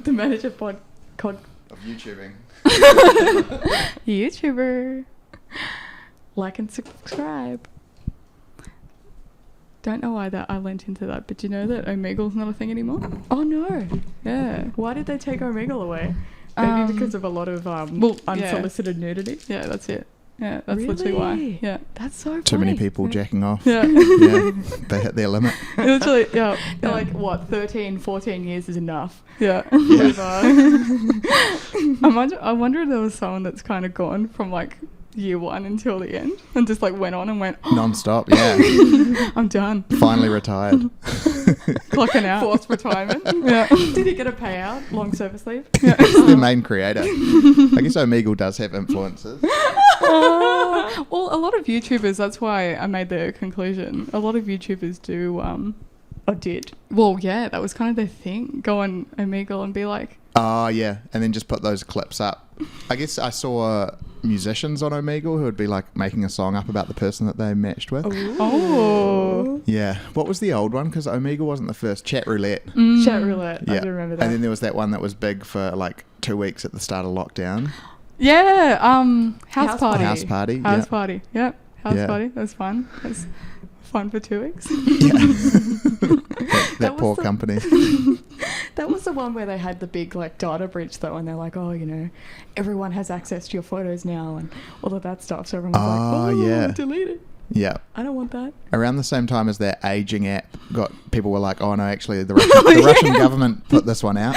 The manager of YouTubing. YouTuber. Like and subscribe. Don't know why that I went into that, but do you know that Omegle's not a thing anymore? Oh no. Yeah. Why did they take Omegle away? Maybe because of a lot of unsolicited nudity. Yeah, that's it. Yeah, that's literally why. Yeah. That's so funny. Too many people jacking off. Yeah. Yeah, they hit their limit. Literally, yeah. They're like, what, 13, 14 years is enough. Yeah. Yeah. I wonder if there was someone that's kind of gone from like year one until the end and just like went on and went Non-stop, yeah. I'm done. Finally retired. Clocking out. Forced retirement. Yeah. Did he get a payout? Long service leave? Yeah. It's the main creator. I guess Omegle does have influences. Well, a lot of YouTubers, that's why I made the conclusion. A lot of YouTubers do, Or did? well, yeah, that was kind of their thing. Go on Omegle and be like, Oh, yeah. And then just put those clips up. I guess I saw musicians on Omegle who would be like making a song up about the person that they matched with. oh. Yeah. What was the old one? Because Omegle wasn't the first. Chat Roulette. Chat roulette. I Yeah. do remember that. And then there was that one that was big for like 2 weeks at the start of lockdown. Yeah, house House party. House party. House Yeah. party. Yep. House Yeah. party. That was fun. That was fun for 2 weeks. Yeah. that was poor the- company. That was the one where they had the big like data breach though, and they're like, oh, you know, everyone has access to your photos now and all of that stuff. So everyone was like, oh, yeah. delete it. Yeah. I don't want that. Around the same time as that aging app got, people were like, oh no, actually the Russian government put this one out.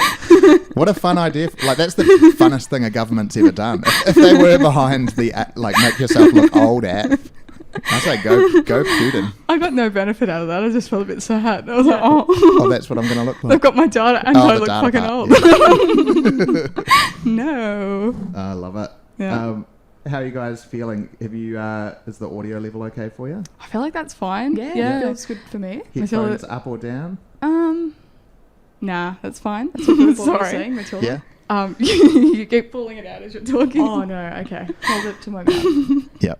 What a fun idea. Like, that's the funnest thing a government's ever done. If they were behind the like make yourself look old app, I say go Putin. I got no benefit out of that. I just felt a bit sad. I was like, Oh, that's what I'm going to look like. they've got my data and Oh, I the look data fucking part, old. No. I love it. Yeah. How are you guys feeling? Have you? Is the audio level okay for you? I feel like that's fine. Yeah, Yeah. it feels good for me. Headphones up or down? Nah, that's fine. That's what you're Sorry. saying, Matilda? Yeah. You keep pulling it out as you're talking. Oh no, okay. Hold it to my mouth. Yep.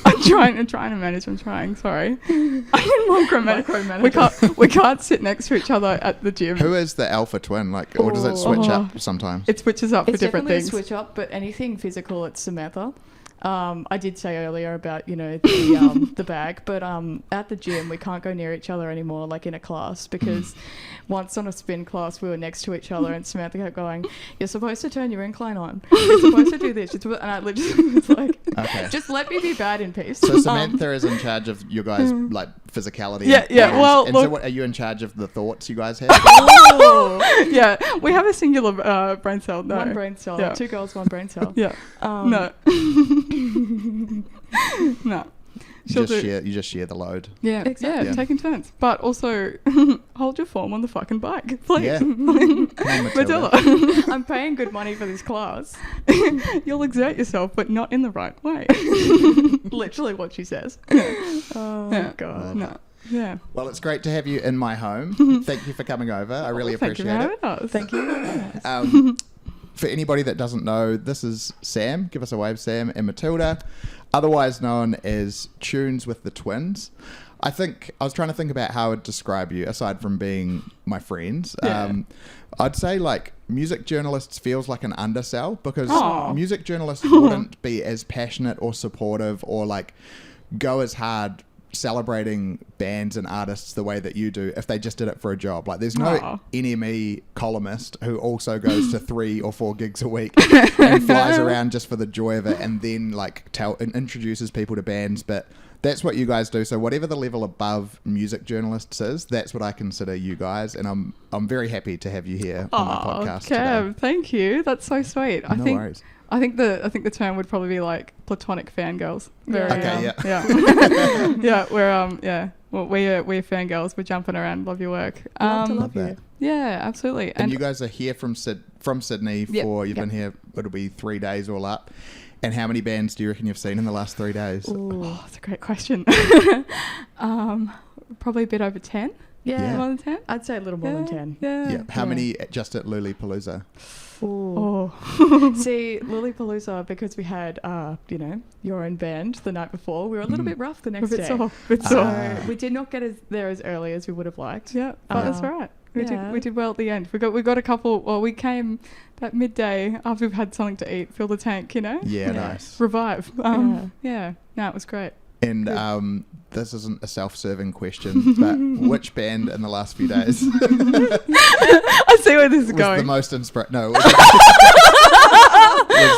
I'm trying to manage. I'm trying. Sorry. I can micromanage. We can't sit next to each other at the gym. Who is the alpha twin? Like, or does it switch Oh. up sometimes? It switches up for It's different definitely things. a switch up, but anything physical, it's Samantha. I did say earlier about, you know, the the bag, but at the gym we can't go near each other anymore, like in a class, because once on a spin class we were next to each other and Samantha kept going, "You're supposed to turn your incline on. You're supposed to do this." And I literally was like, Okay. "Just let me be bad in peace." So Samantha is in charge of you guys' like physicality. Yeah, and yeah, plans. well, and so look- what, are you in charge of the thoughts you guys have? Yeah, we have a singular brain cell. No. One brain cell. Yeah. 2 girls, 1 brain cell. Yeah. No. No. She'll do. You just share the load. Yeah, Exactly. yeah, taking turns. But also, hold your form on the fucking bike, please. Yeah. Come on, Matilda. Matilda, I'm paying good money for this class. you'll exert yourself, but not in the right way. Literally what she says. Oh, Yeah. God. No. Yeah. Well, it's great to have you in my home. Thank you for coming over. I really Thank you for appreciate it. having us. Thank you. For anybody that doesn't know, this is Sam. Give us a wave, Sam, and Matilda, otherwise known as Twiins with the Twiins. I was trying to think about how I would describe you, aside from being my friends. Yeah. I'd say like music journalists feels like an undersell, because Aw. music journalists wouldn't be as passionate or supportive or like go as hard celebrating bands and artists the way that you do if they just did it for a job. Like, there's no Aw. NME columnist who also goes to 3 or 4 gigs a week and flies around just for the joy of it, and then like introduces people to bands. But that's what you guys do. So whatever the level above music journalists is, that's what I consider you guys, and I'm very happy to have you here on my podcast today. Kev, thank you. That's so sweet. No worries. I think the term would probably be like platonic fangirls. Very, Okay, yeah. Yeah, we're fangirls. We're jumping around. Love your work. Love to Love love you. that. Yeah, absolutely. And you guys are here from Sydney for, you've been here, it'll be 3 days all up. And how many bands do you reckon you've seen in the last 3 days? Oh, that's a great question. Probably a bit over 10. Yeah. More than 10. I'd say a little more than 10. Yeah. Yeah. How many just at Lollapalooza? Ooh. Oh. See, Lollapalooza, because we had, you know, your own band the night before, we were a little bit rough the A next bit day. soft. Bit So soft. we did not get there as early as we would have liked. Yeah, but that's Uh, right. We did well at the end. We got a couple. Well, we came that midday after we've had something to eat, fill the tank, you know. Yeah, nice. Revive. Yeah. No, it was great. And this isn't a self-serving question, but which band in the last few days I see where this is was going. the most inspiring? No. Was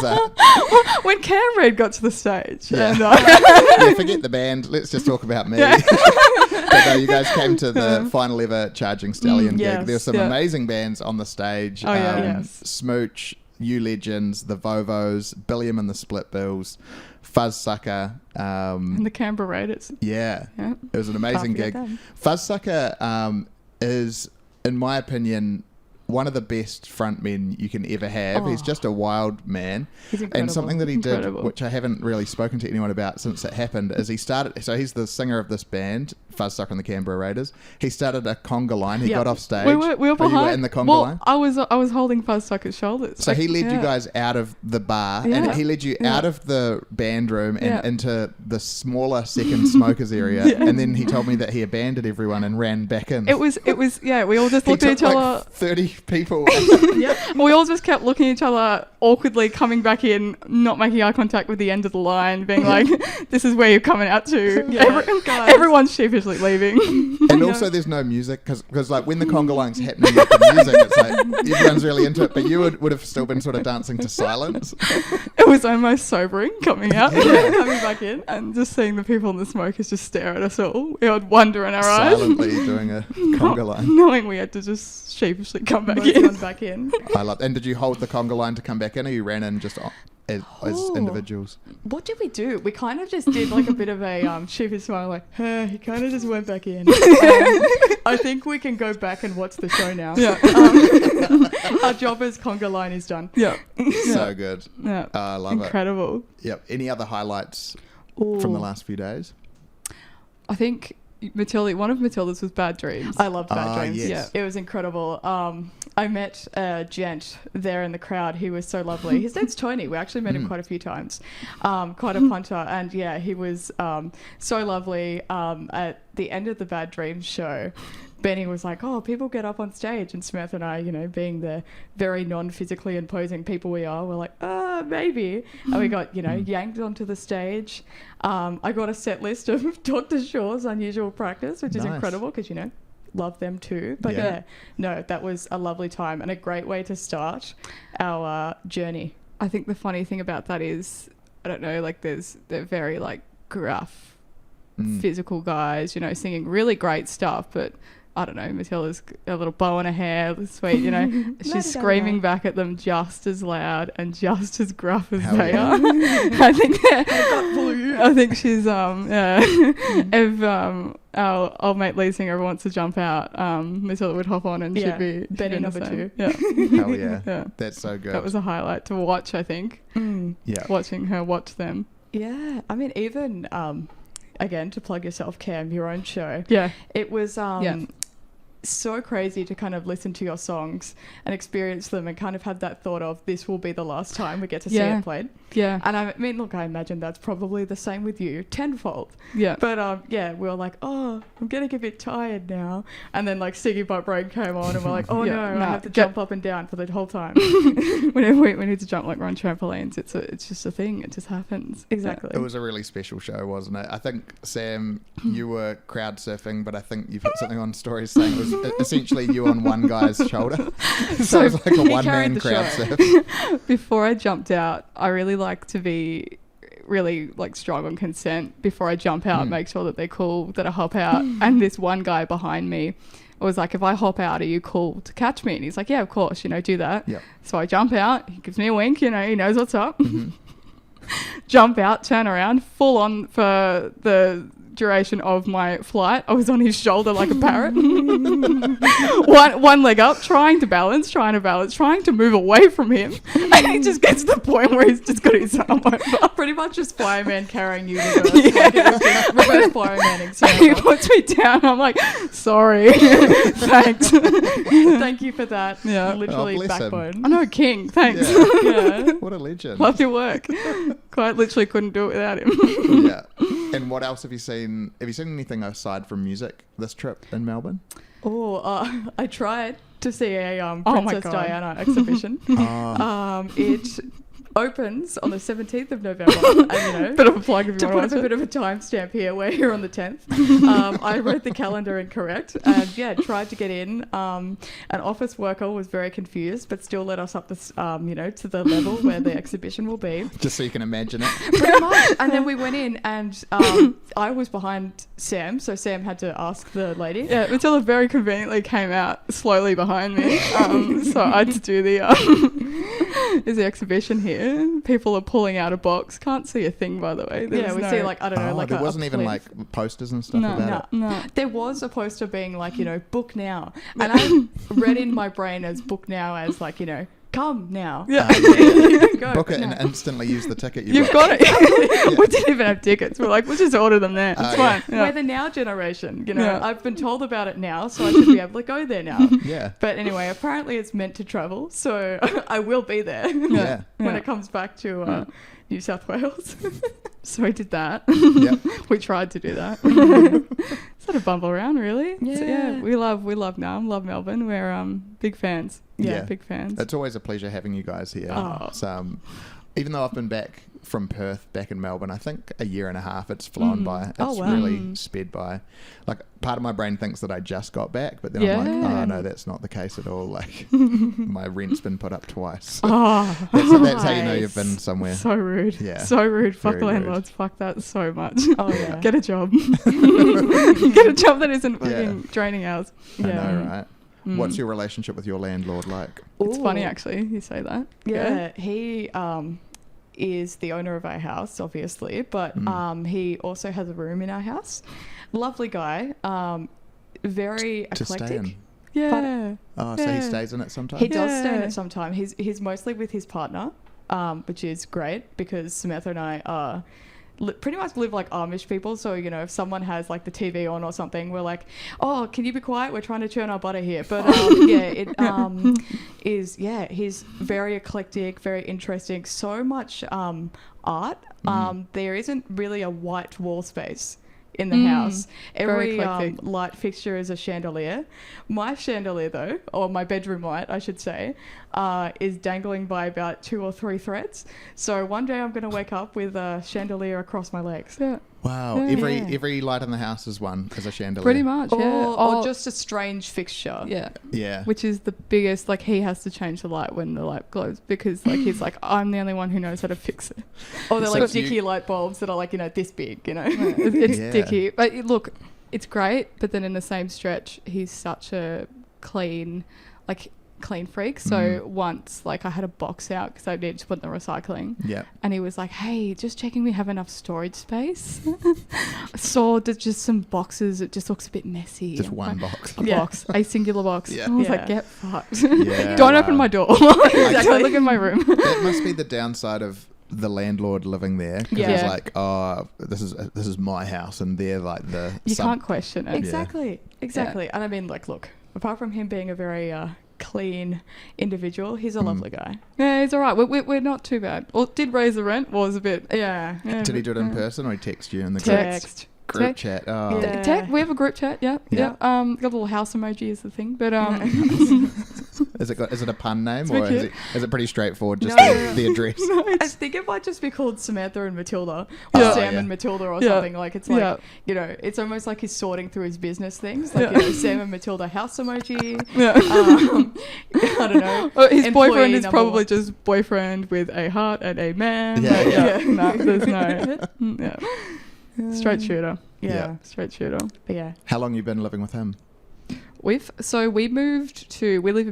that? When Cam Reid got to the stage. Yeah. And, Yeah, forget the band. Let's just talk about me. But no, you guys came to the final ever Charging Stallion gig. There were some amazing bands on the stage. Oh, yes. Smooch, You Legends, the Vovos, Billiam and the Split Bills, Fuzzsucker. and the Canberra Raiders. Yeah. It was an amazing gig. Them. Fuzzsucker is, in my opinion, one of the best frontmen you can ever have. He's just a wild man. He's incredible. And something that he did, which I haven't really spoken to anyone about since it happened, is he started... So he's the singer of this band, Fuzzsucker and the Canberra Raiders. He started a conga line. He got off stage. We were behind. You were in the conga line? I was holding Fuzzsucker's shoulders. So he led you guys out of the bar, and he led you out of the band room and into the smaller second smokers area. And then he told me that he abandoned everyone and ran back in. It was we all just looked at each other. 30 people. We all just kept looking at each other awkwardly, coming back in, not making eye contact with the end of the line, being like, "This is where you're coming out to." Everyone's sheepishly leaving. And also, there's no music because like when the conga line's happening with the music, it's like everyone's really into it. But you would have still been sort of dancing to silence. It was almost sobering coming out, coming back in, and just seeing the people in the smokers just stare at us all. We had wonder in our eyes. Silently doing a conga line. Knowing we had to just sheepishly come back in. I love. And did you hold the conga line to come back in, or you ran in just as individuals? What did we do? We kind of just did like a bit of a sheepish smile, like, he kind of just went back in. I think we can go back and watch the show now. Yeah. Our job as conga line is done. Yeah. So good. Yeah. I love it. Incredible. Yep. Any other highlights from the last few days? I think Matilda, one of Matilda's was Bad Dreams. I loved Bad Dreams. Yes. Yeah, it was incredible. I met a gent there in the crowd. He was so lovely. His name's Tony. We actually met him quite a few times. Quite a punter. And yeah, he was so lovely. At the end of the Bad Dreams show, Benny was like, "Oh, people get up on stage," and Samantha and I, being the very non-physically imposing people we are, we're like, maybe. And we got, yanked onto the stage. I got a set list of Dr. Shaw's Unusual Practice, which is incredible because, love them too. But that was a lovely time and a great way to start our journey. I think the funny thing about that is, I don't know, like they're very like gruff, physical guys, singing really great stuff, but I don't know, Matilda's a little bow in her hair, sweet, she's screaming back at them just as loud and just as gruff as they are. I think she's if our old mate lead singer ever wants to jump out, Matilda would hop on and she'd be Benny number 2. Yeah. Hell yeah. That's so good. That was a highlight to watch, I think. Yeah. Watching her watch them. Yeah. I mean, even again, to plug yourself, Cam, your own show. Yeah. It was so crazy to kind of listen to your songs and experience them and kind of have that thought of this will be the last time we get to see it played. Yeah. And I mean, look, I imagine that's probably the same with you, tenfold. Yeah. But we were like, oh, I'm getting a bit tired now. And then like Siggy Butt Brain came on and we're like, oh no, I have to jump up and down for the whole time. Whenever we need to jump, like we're on trampolines, it's just a thing. It just happens. Exactly. It was a really special show, wasn't it? I think, Sam, you were crowd surfing, but I think you put something on stories saying it was essentially you on one guy's shoulder. So it was like a one-man crowd surf. Before I jumped out, I really like to be really like strong on consent before I jump out, make sure that they're cool that I hop out. And this one guy behind me was like, if I hop out, are you cool to catch me? And he's like, yeah, of course, do that. Yep. So I jump out, he gives me a wink, he knows what's up. Jump out, turn around, full on for the duration of my flight. I was on his shoulder like a parrot. one leg up, trying to balance, trying to move away from him. And he just gets to the point where he's just got his arm over. Pretty much just fireman carrying you reverse. Like it was just reverse fireman. He puts me down. I'm like, sorry. Thanks. Thank you for that. Yeah. Literally backbone. I know, king. Thanks. Yeah. What a legend. Love your work. Quite literally couldn't do it without him. Yeah. And what else have you seen? Have you seen anything aside from music this trip in Melbourne? I tried to see a my Princess God. Diana exhibition. It opens on the 17th of November. And, Bit of a plug if you to want put to up watch a it. bit of a timestamp here, we're here on the 10th. I wrote the calendar incorrect and tried to get in. An office worker was very confused, but still let us up this, to the level where the exhibition will be. Just so you can imagine it. Pretty much. And then we went in and I was behind Sam, so Sam had to ask the lady. Yeah, Matilda very conveniently came out slowly behind me. So I had to do the is the exhibition here. People are pulling out a box. Can't see a thing, by the way. We see like, I don't know, like there a wasn't even plinth. like posters and stuff about it. No. There was a poster being like, book now. And I read in my brain as book now as like, come now. Yeah. Go Book it now. and instantly use the ticket You've booked. got it. We didn't even have tickets. We're like, we'll just order them there. It's Yeah. fine. Yeah. We're the now generation, Yeah. I've been told about it now, so I should be able to go there now. Yeah. But anyway, apparently it's meant to travel, so I will be there Yeah. when Yeah. it comes back to New South Wales. So we did that. Yep. We tried to do that. Sort of bumble around, really. So, Yeah. we love love Melbourne. We're big fans. Yeah. Big fans. It's always a pleasure having you guys here. Oh. It's, even though I've been back from Perth, back in Melbourne, I think a year and a half, it's flown by. It's Oh, wow. really sped by. Like, part of my brain thinks that I just got back, but then I'm like, Yeah. oh, no, that's not the case at all. Like, my rent's been put up twice. Oh, That's how you know you've Nice. been somewhere. so rude. Yeah. So rude. Fuck Very rude. landlords. Fuck that so much. Oh, yeah. Get a job. Get a job that isn't Yeah. fucking draining hours. I Yeah. know, right? What's your relationship with your landlord like? It's funny, Ooh. actually. You say that. Yeah, he is the owner of our house, obviously, but he also has a room in our house. Lovely guy, very To stay eclectic. in. Yeah. Oh, so he Yeah. stays in it sometimes? He does stay in Yeah. it sometime. He's mostly with his partner, which is great because Samantha and I are pretty much live like Amish people. So, if someone has like the TV on or something, we're like, oh, can you be quiet? We're trying to churn our butter here. But he's very eclectic, very interesting. So much art. There isn't really a white wall space in the house. Very Every eclectic. light fixture is a chandelier. My chandelier, though, or my bedroom light, I should say, is dangling by about 2 or 3 threads. So one day I'm going to wake up with a chandelier across my legs. Yeah. Wow. Yeah. Every light in the house is a chandelier. Pretty much, Or, yeah. or just a strange fixture. Yeah. Yeah. Which is the biggest, like, he has to change the light when the light glows because, like, he's like, I'm the only one who knows how to fix it. Or they're So like you- dicky light bulbs that are like, this big, It's Yeah. dicky. But look, it's great, but then in the same stretch, he's such a clean freak. So once, like, I had a box out because I needed to put in the recycling. Yeah. And he was like, hey, just checking we have enough storage space. I saw there's just some boxes. It just looks a bit messy. Just I'm one like, box. A box. A singular box. Yeah. I was Yeah. like, get fucked. Yeah, Don't open wow. my door. Exactly. Don't look in my room. That must be the downside of the landlord living there. 'Cause Yeah. it's like, oh, this is my house, and they're like the. You can't question it. Exactly. And I mean, like, look, apart from him being a very clean individual, he's a lovely guy. Yeah, he's all right. We're not too bad. Well, did raise the rent. Was a bit. Yeah. Did he do it in person or he text you in the group, Text. group chat? Oh, Yeah. We have a group chat. Yeah. Yeah. Got a little house emoji is the thing, but is it a pun name It's or very is it pretty straightforward? Just No. the address. I think it might just be called Samantha and Matilda, or Oh, Sam yeah. and Matilda, or Yeah. something. Like, it's like, Yeah. it's almost like he's sorting through his business things. Like, Sam and Matilda house emoji. yeah. I don't know. Well, his Employee boyfriend is number probably one. just boyfriend with a heart and a man. Yeah, But yeah. No, there's no. Yeah. Straight shooter. Yeah. Straight shooter. But yeah. How long you been living with him? We live in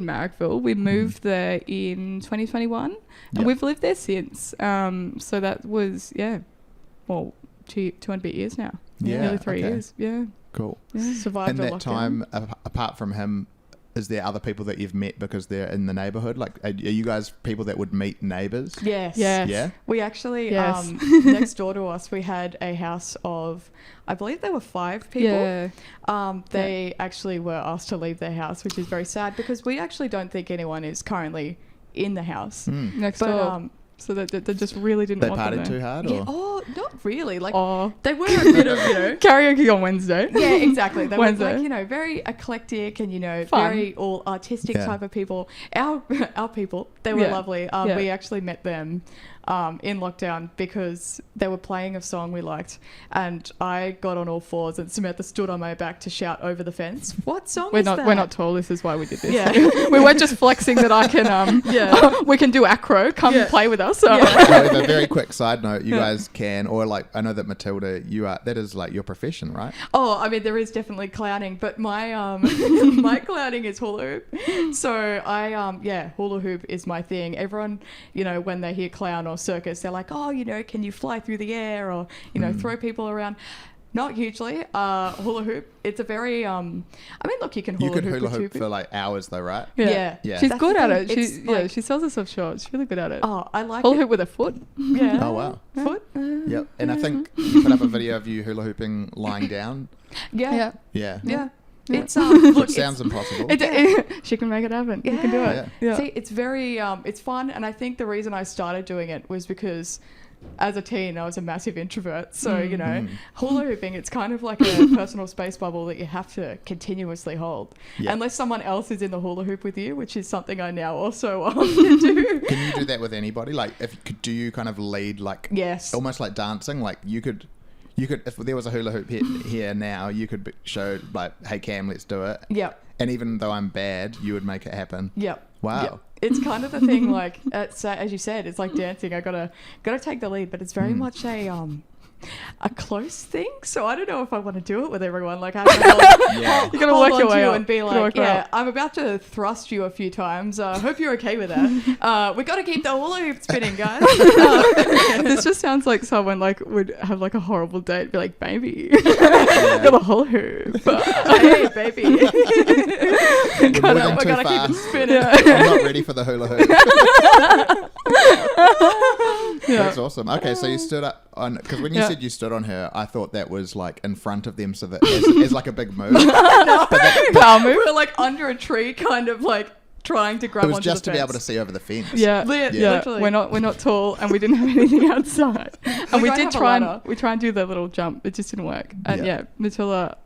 Marrickville. We moved there in 2021 Yep. and we've lived there since. So that was, 2 and a bit years now. Yeah, Nearly 3 okay. years. Yeah. Cool. Yeah. Survived In a that lockdown. time, apart from him, is there other people that you've met because they're in the neighbourhood? Like, are you guys people that would meet neighbours? Yes. Yes. Yeah. We actually, Yes. next door to us, we had a house of, I believe there were 5 people. Yeah. They actually were asked to leave their house, which is very sad because we actually don't think anyone is currently in the house. Mm. Next But door. So they just really didn't They want them partied there. too hard? Yeah. Or? Oh, not really. Like Oh, they were a bit of, karaoke on Wednesday. Yeah, exactly. They were Wednesday. like, very eclectic and, Fun. very all artistic Yeah. type of people. Our people, they were Yeah. lovely. Yeah. We actually met them in lockdown because they were playing a song we liked, and I got on all fours and Samantha stood on my back to shout over the fence, "What song is that?" We're not tall. This is why we did this. Yeah. We weren't just flexing that I can. We can do acro. Come Yeah. play with us. However, a very quick side note, you guys can, or like, I know that Matilda, that is like your profession, right? Oh, I mean, there is definitely clowning, but my my clowning is hula hoop. So I hula hoop is my thing. Everyone, when they hear clown or circus, they're like, oh, can you fly through the air or throw people around? Not hugely. Hula hoop. It's a very look, you can hula hoop hula with two hoop people. for like hours though, right? Yeah. Yeah. She's That's good the at thing. it. It's She sells herself short. She's really good at it. Oh, I like Hula it. hoop with a foot. Yeah. Oh wow. Foot. Yep. And I think you put up a video of you hula hooping lying down. Yeah. Yeah. Yeah. Yeah. It's look, Which sounds impossible. She can make it happen. You can do it. Yeah. Yeah. See, it's very it's fun, and I think the reason I started doing it was because as a teen I was a massive introvert, so hula hooping, it's kind of like a personal space bubble that you have to continuously hold, Yeah. unless someone else is in the hula hoop with you, which is something I now also do. Can you do that with anybody? Like, do you kind of lead like Yes. almost like dancing? Like you could, if there was a hula hoop here now, you could show like, hey Cam, let's do it. Yep. And even though I'm bad, you would make it happen. Yep. Wow. Yep. It's kind of the thing, like as you said, it's like dancing. I gotta take the lead, but it's very much a close thing. So I don't know if I want to do it with everyone. Like I have to Yeah. You gotta work your way up. and be You gotta like, work your way yeah, up. I'm about to thrust you a few times. Hope you're okay with that. We got to keep the hula hoop spinning, guys. This just sounds like someone like would have like a horrible date. Be like, baby, got a hula hoop. Hey, baby. We're we moving too gotta keep fast. it spinning. I'm not ready for the hula hoop. Yeah. That's awesome. Okay, so you stood up on, because when you said you stood on her, I thought that was like in front of them, so that as like a big move. Power move. We're like under a tree, kind of like trying to grab It was onto just the to be fence. able to see over the fence. Yeah, Yeah. Literally. We're not tall, and we didn't have anything outside. And we don't did have a try ladder. and do the little jump. It just didn't work. And Yeah. Matilda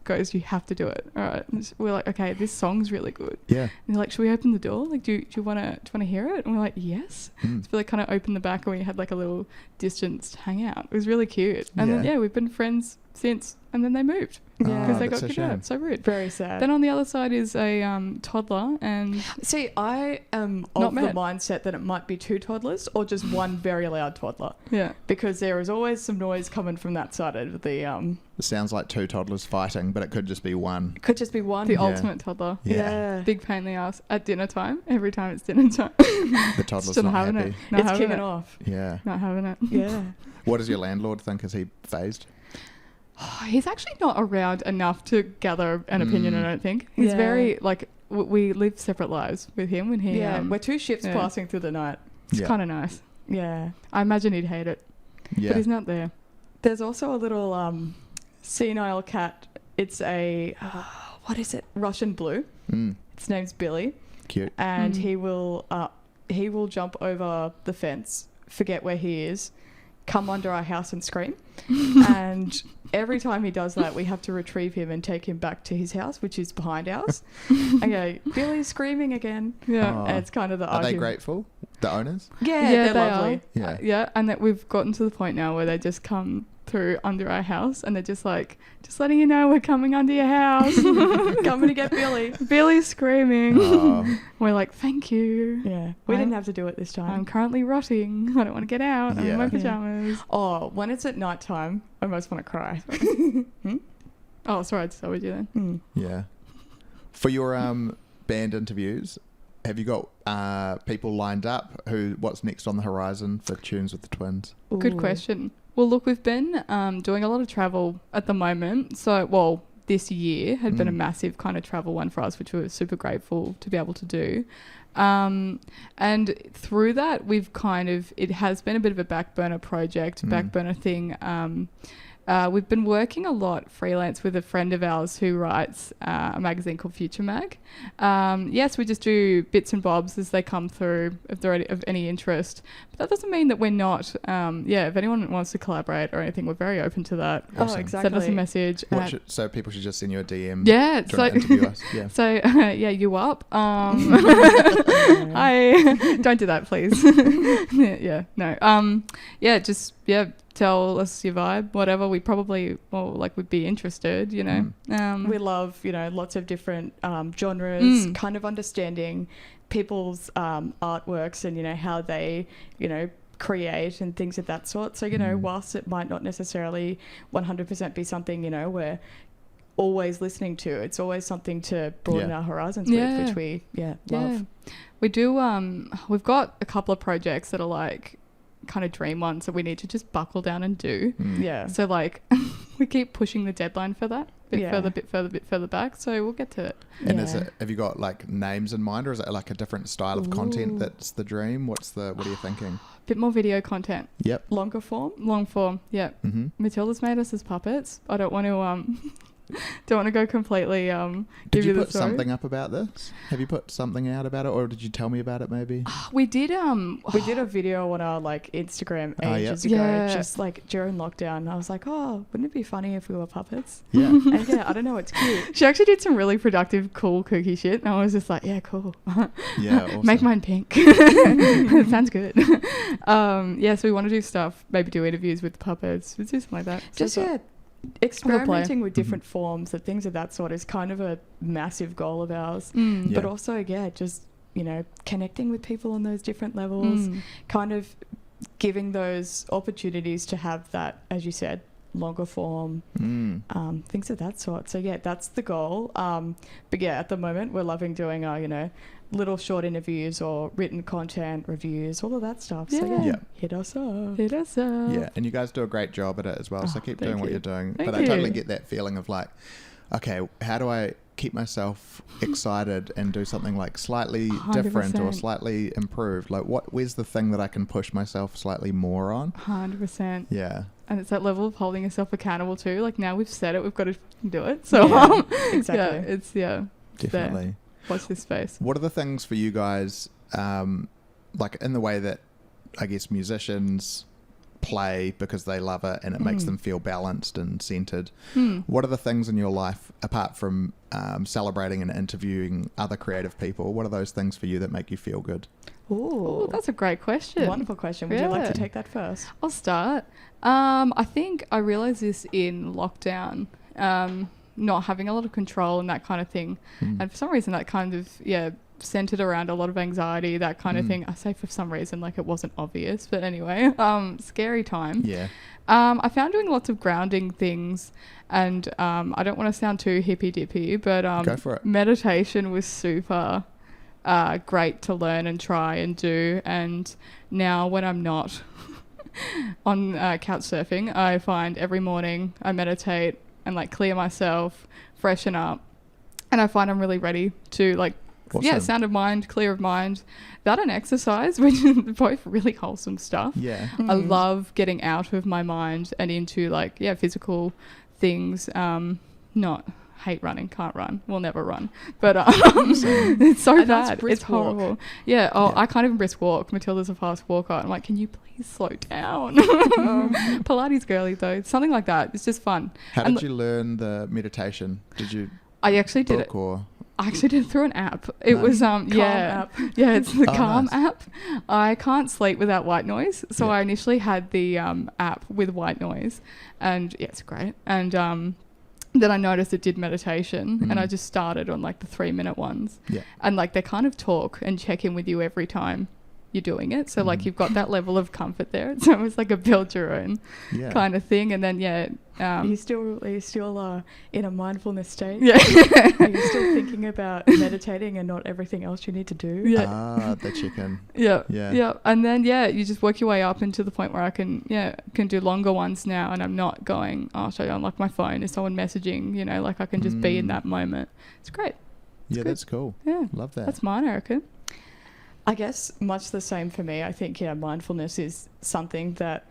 goes, "You have to do it." All right. And we're like, "Okay, this song's really good." Yeah. And they're like, "Should we open the door? Like, do you want to hear it?" And we're like, "Yes." So we like kind of opened the back, and we had like a little distance hangout. It was really cute. And Yeah. then we've been friends since. And then they moved Yeah. because they that's got a kicked out. shame. So rude. Very sad. Then on the other side is a toddler, and See, I am Not of the mad. mindset that it might be two toddlers or just one very loud toddler, yeah. because there is always some noise coming from that side of the It sounds like two toddlers fighting, but it could just be one. could just be one. The Yeah. ultimate toddler. Yeah. Big pain in the ass at dinner time. Every time it's dinner time. The toddler's Still not having happy. it. Not It's having kicking it. off. Yeah. Not having it. Yeah. What does your landlord think? Is he phased? He's actually not around enough to gather an opinion, I don't think. He's Yeah. very, like, we live separate lives with him when he... Yeah. We're two ships yeah. passing through the night. It's Yeah. kind of nice. Yeah. I imagine he'd hate it. Yeah. But he's not there. There's also a little senile cat. It's a what is it? Russian blue. Mm, Its name's Billy, cute. and he will jump over the fence, forget where he is, come under our house and scream. And every time he does that, we have to retrieve him and take him back to his house, which is behind ours. And go, Billy's screaming again. Yeah. Oh. And it's kind of the Are they argument. grateful? The owners? Yeah, Yeah, they're they lovely. are. Yeah. Yeah, and that we've gotten to the point now where they just come through under our house and they're just like, just letting you know we're coming under your house. Coming to get Billy. Billy's screaming. Oh. We're like, thank you. Yeah, we I'm- didn't have to do it this time. I'm currently rotting. I don't want to get out. I'm in my Yeah. pajamas. Oh, when it's at night time, I almost want to cry. Oh, sorry, I just with you then. Yeah. For your band interviews, have you got people lined up? What's next on the horizon for Twiins with the Twiins? Good Ooh. question. Well, look, we've been doing a lot of travel at the moment. So, well, this year had been a massive kind of travel one for us, which we were super grateful to be able to do. And through that, it has been a bit of a back burner project, back burner thing. we've been working a lot freelance with a friend of ours who writes a magazine called Future Mag. Yes, we just do bits and bobs as they come through if they're of any interest. But that doesn't mean that we're not. If anyone wants to collaborate or anything, we're very open to that. Awesome. Oh, exactly. Send us a message. So people should just send you a DM. Yeah. To interview us. Yeah. So you up? I don't do that, please. Tell us your vibe, whatever. We probably would be interested, you know. We love, lots of different genres, kind of understanding people's artworks and, how they, create and things of that sort. So, whilst it might not necessarily 100% be something, we're always listening to, it's always something to broaden our horizons with, which we love. We do, we've got a couple of projects that are like kind of dream ones that we need to just buckle down and do. Yeah. So like we keep pushing the deadline for that bit further back. So we'll get to it. And have you got like names in mind, or is it like a different style of content that's the dream? What are you thinking? Bit more video content. Yep. Long form. Yep. Mm-hmm. Matilda's made us as puppets. I don't want to don't want to go completely Did you put something up about this? Have you put something out about it, or did you tell me about it maybe? We did a video on our like Instagram ages ago, just like during lockdown. I was like, oh, wouldn't it be funny if we were puppets? Yeah. And I don't know, it's cute. She actually did some really productive, cool, kooky shit, and I was just like, yeah, cool. Yeah, awesome. Make mine pink. It sounds good. So we want to do stuff, maybe do interviews with puppets, do something like that. Just experimenting with different forms and things of that sort is kind of a massive goal of ours. But also just connecting with people on those different levels, kind of giving those opportunities to have that, as you said, longer form, things of that sort. So that's the goal. But at the moment we're loving doing our little short interviews or written content reviews, all of that stuff. So hit us up. Yeah, and you guys do a great job at it as well, so keep doing what you're doing. But I totally get that feeling of like, okay, how do I keep myself excited and do something like slightly 100%. Different or slightly improved? Like where's the thing that I can push myself slightly more on? 100%. Yeah. And it's that level of holding yourself accountable too. Like now we've said it, we've got to do it. So exactly. Definitely. There. Watch this space. What are the things for you guys, like in the way that I guess musicians play because they love it and it makes them feel balanced and centered? What are the things in your life, apart from celebrating and interviewing other creative people, what are those things for you that make you feel good? Ooh, that's a great question. Wonderful question. Would you like to take that first? I'll start. I think I realized this in lockdown. Not having a lot of control and that kind of thing. And for some reason that kind of, centered around a lot of anxiety, that kind of thing. I say for some reason, like it wasn't obvious, but anyway, scary time. Yeah. I found doing lots of grounding things, and I don't want to sound too hippy dippy, but go for it. Meditation was super great to learn and try and do. And now when I'm not on couch surfing, I find every morning I meditate and like clear myself, freshen up, and I find I'm really ready to like sound of mind, clear of mind, that and exercise, which are both really wholesome stuff. I love getting out of my mind and into like physical things. Not hate running, can't run, will never run, but it's so bad, it's horrible. I can't even brisk walk. Matilda's a fast walker. I'm like, can you please slow down? Pilates girly though, something like that. It's just fun. How did you learn the meditation? I actually did it. I actually did it through an app. It was Calm app. Yeah, it's the Calm app. I can't sleep without white noise, so I initially had the app with white noise, and it's great. And then I noticed it did meditation, and I just started on like the 3-minute ones. And like they kind of talk and check in with you every time you're doing it, so like you've got that level of comfort there. So it was like a build your own kind of thing. And then are you still in a mindfulness state? Are you still thinking about meditating and not everything else you need to do? The chicken. And then you just work your way up into the point where I can do longer ones now, and I'm not going, should I unlock my phone, is someone messaging, like I can just be in that moment. It's great. That's cool. Love that. That's mine, I reckon. I guess much the same for me. I think, mindfulness is something that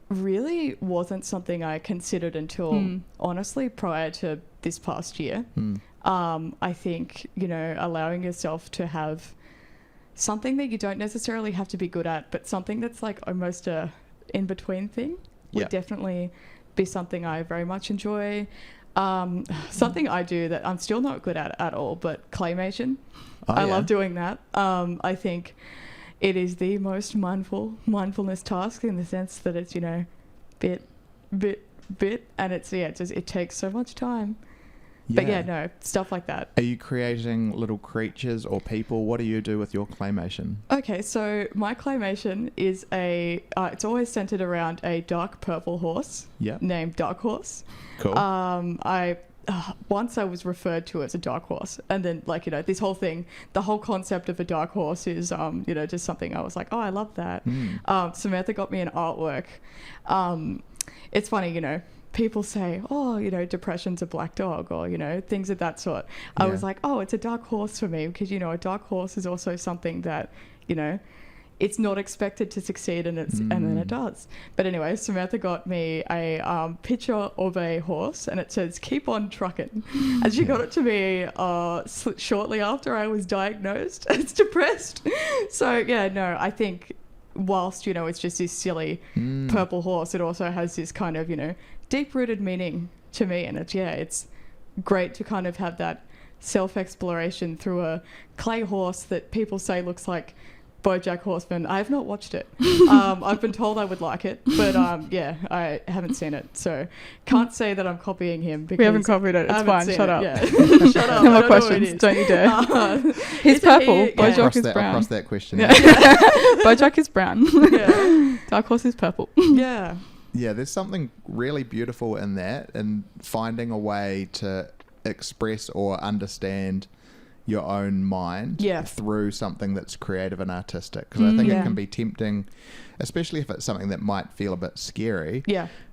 really wasn't something I considered until honestly prior to this past year. I think, you know, allowing yourself to have something that you don't necessarily have to be good at, but something that's like almost a in-between thing would definitely be something I very much enjoy. Something I do that I'm still not good at all, but claymation. I love doing that. I think it is the most mindfulness task in the sense that it's, you know, bit, and it's, it takes so much time. But stuff like that. Are you creating little creatures or people? What do you do with your claymation? Okay, so my claymation is it's always centered around a dark purple horse named Dark Horse. Cool. Once I was referred to as a dark horse, and then, like, you know, this whole thing, the whole concept of a dark horse is, you know, just something I was like, oh, I love that. Samantha got me an artwork. It's funny, you know, people say, oh, you know, depression's a black dog, or, you know, things of that sort. I was like, oh, it's a dark horse for me, because, you know, a dark horse is also something that, you know, it's not expected to succeed, and then it does. But anyway, Samantha got me a picture of a horse, and it says, keep on trucking. And she got it to me shortly after I was diagnosed as depressed. So, I think whilst, you know, it's just this silly purple horse, it also has this kind of, you know, deep-rooted meaning to me. And it's great to kind of have that self-exploration through a clay horse that people say looks like BoJack Horseman. I have not watched it. I've been told I would like it, but I haven't seen it, so can't say that I'm copying him. Because we haven't copied it. It's fine. Shut up. Yeah. Shut up. No more questions. Don't you dare. He's purple. BoJack is brown. Across that question. Yeah. BoJack is brown. Yeah. Dark Horse is purple. Yeah. Yeah, there's something really beautiful in that, and finding a way to express or understand your own mind through something that's creative and artistic, because I think it can be tempting, especially if it's something that might feel a bit scary,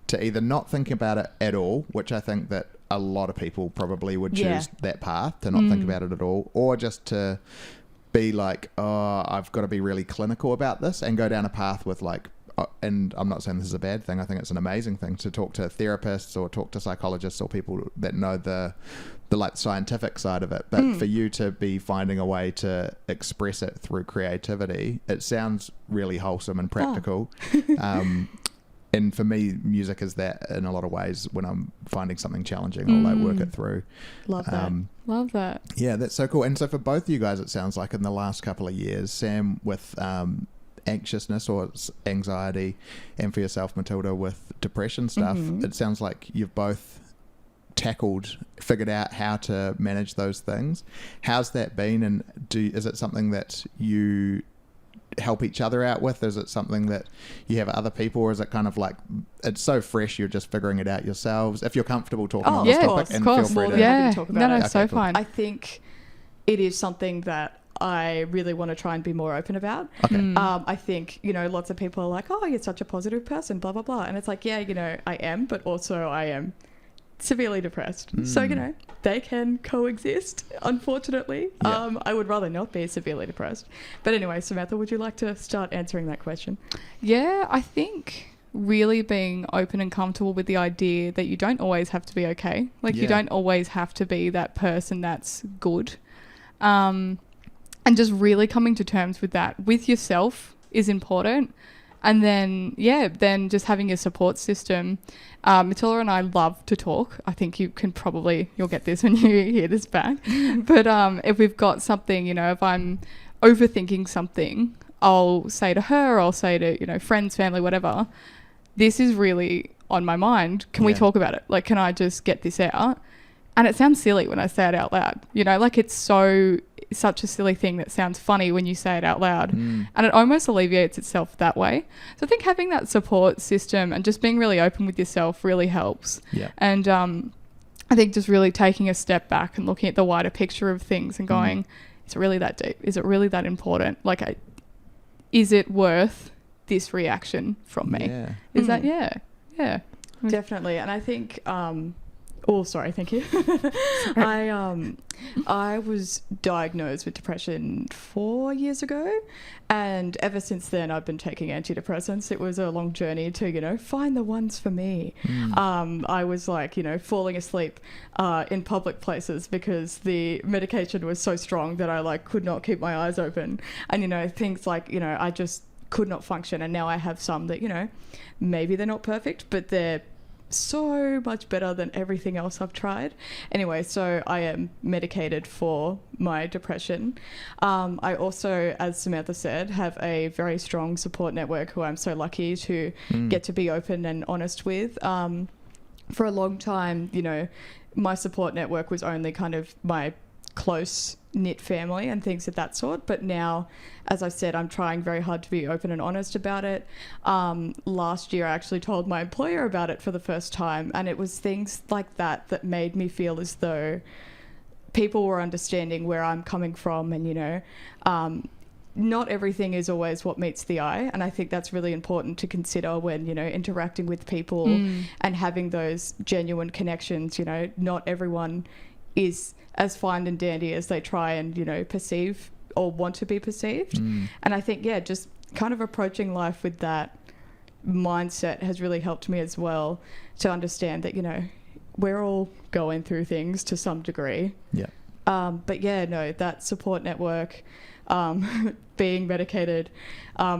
to either not think about it at all, which I think that a lot of people probably would choose that path, to not think about it at all, or just to be like, oh, I've got to be really clinical about this, and go down a path with like, and I'm not saying this is a bad thing, I think it's an amazing thing to talk to therapists or talk to psychologists or people that know the like scientific side of it, but for you to be finding a way to express it through creativity, it sounds really wholesome and practical. And for me, music is that in a lot of ways. When I'm finding something challenging, I'll like work it through. Love that. Love that. Yeah, that's so cool. And so for both of you guys, it sounds like in the last couple of years, Sam with anxiousness or anxiety, and for yourself, Matilda, with depression stuff, it sounds like you've both figured out how to manage those things. How's that been? And is it something that you help each other out with? Is it something that you have other people, or is it kind of like it's so fresh you're just figuring it out yourselves? If you're comfortable talking on this topic, and feel free to talk about it. No, so fine. I think it is something that I really want to try and be more open about. Okay. I think, you know, lots of people are like, oh, you're such a positive person, blah, blah, blah. And it's like, yeah, you know, I am, but also I am severely depressed. So, you know, they can coexist, unfortunately. I would rather not be severely depressed. But anyway, Samantha, would you like to start answering that question? Yeah, I think really being open and comfortable with the idea that you don't always have to be okay. Like you don't always have to be that person that's good. And just really coming to terms with that with yourself is important. And then, then just having a support system. Matilda and I love to talk. I think you'll get this when you hear this back. But if we've got something, you know, if I'm overthinking something, I'll say to her, I'll say to, you know, friends, family, whatever, this is really on my mind. Can we talk about it? Like, can I just get this out? And it sounds silly when I say it out loud. You know, like it's such a silly thing that sounds funny when you say it out loud. And it almost alleviates itself that way. So I think having that support system and just being really open with yourself really helps. Yeah. And I think just really taking a step back and looking at the wider picture of things and going, is it really that deep? Is it really that important? Like, is it worth this reaction from me? Is that, yeah. Definitely. And I think Oh, sorry. Thank you. I was diagnosed with depression 4 years ago, and ever since then I've been taking antidepressants. It was a long journey to, you know, find the ones for me. I was like, you know, falling asleep in public places because the medication was so strong that I like could not keep my eyes open, and you know, things like, you know, I just could not function. And now I have some that, you know, maybe they're not perfect, but they're so much better than everything else I've tried. Anyway, so I am medicated for my depression. I also, as Samantha said, have a very strong support network who I'm so lucky to get to be open and honest with. For a long time, you know, my support network was only kind of my close knit family and things of that sort, but now, as I said, I'm trying very hard to be open and honest about it. Last year I actually told my employer about it for the first time, and it was things like that that made me feel as though people were understanding where I'm coming from, and you know, not everything is always what meets the eye, and I think that's really important to consider when, you know, interacting with people and having those genuine connections. You know, not everyone is as fine and dandy as they try and, you know, perceive or want to be perceived. And I think, yeah, just kind of approaching life with that mindset has really helped me as well to understand that, you know, we're all going through things to some degree. Yeah. But yeah, no, that support network, being medicated,